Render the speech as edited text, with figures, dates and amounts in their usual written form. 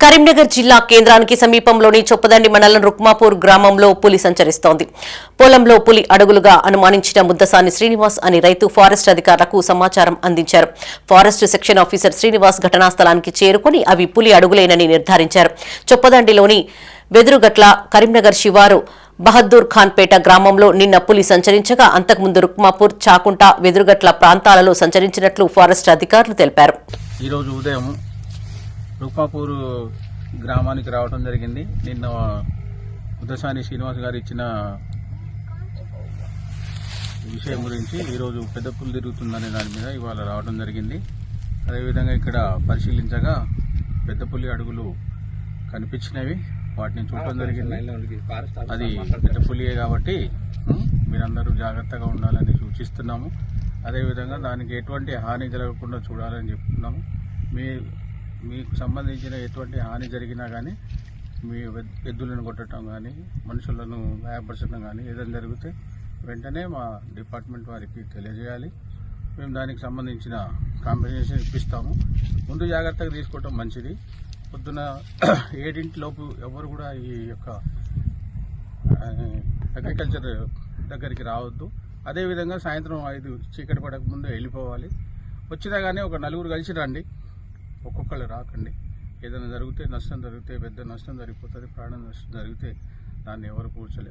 కరీంనగర్ జిల్లా కేంద్రానికి సమీపంలోని చొప్పదండి మండలం రుక్మాపూర్ గ్రామంలో పులి సంచరిస్తోంది. పొలంలో పులి అడుగులుగా అనుమానించిన ముద్దసాని శ్రీనివాస్ అని రైతు ఫారెస్ట్ అధికారులకు సమాచారం అందించారు. ఫారెస్ట్ సెక్షన్ ఆఫీసర్ శ్రీనివాస్ ఘటనా స్థలానికి చేరుకుని అవి పులి అడుగులేనని నిర్ధారించారు. చొప్పదండిలోని వెదురుగట్ల కరీంనగర్ శివారు బహద్దూర్ ఖాన్పేట గ్రామంలో నిన్న పులి సంచరించగా అంతకుముందు రుక్మాపూర్, చాకుంట, వెదురుగట్ల ప్రాంతాలలో సంచరించినట్లు ఫారెస్ట్ అధికారులు తెలిపారు. ఈరోజు ఉదయం రుక్మాపూర్ గ్రామానికి రావడం జరిగింది. నిన్న ముద్దసాని శ్రీనివాస్ గారు ఇచ్చిన విషయం గురించి ఈరోజు పెద్ద పులి తిరుగుతుందనే దాని మీద ఇవాళ రావడం జరిగింది. అదేవిధంగా ఇక్కడ పరిశీలించగా పెద్ద పులి అడుగులు కనిపించినవి, వాటిని చూడటం జరిగింది. అది పెద్ద పులియే కాబట్టి మీరందరూ జాగ్రత్తగా ఉండాలని సూచిస్తున్నాము. అదేవిధంగా దానికి ఎటువంటి హాని జరగకుండా చూడాలని చెప్తున్నాము. మీకు సంబంధించిన ఎటువంటి హాని జరిగినా కానీ, మీ ఎద్దులను కొట్టడం కానీ, మనుషులను గాయపరచడం కానీ ఏదైనా జరిగితే వెంటనే మా డిపార్ట్మెంట్ వారికి తెలియజేయాలి. మేము దానికి సంబంధించిన కాంపెన్సేషన్ ఇప్పిస్తాము. ముందు జాగ్రత్తగా తీసుకోవటం మంచిది. పొద్దున 7 లోపు ఎవరు కూడా ఈ యొక్క అగ్రికల్చర్ దగ్గరికి రావద్దు. అదేవిధంగా సాయంత్రం 5 చీకటి పడక ముందు వెళ్ళిపోవాలి. వచ్చినా కానీ ఒక 4 కలిసి రండి, ఒక్కొక్కళ్ళు రాకండి. ఏదైనా జరిగితే నష్టం జరిగితే పెద్ద నష్టం జరిగిపోతుంది. ప్రాణ నష్టం జరిగితే దాన్ని ఎవరు కూర్చోలేదు.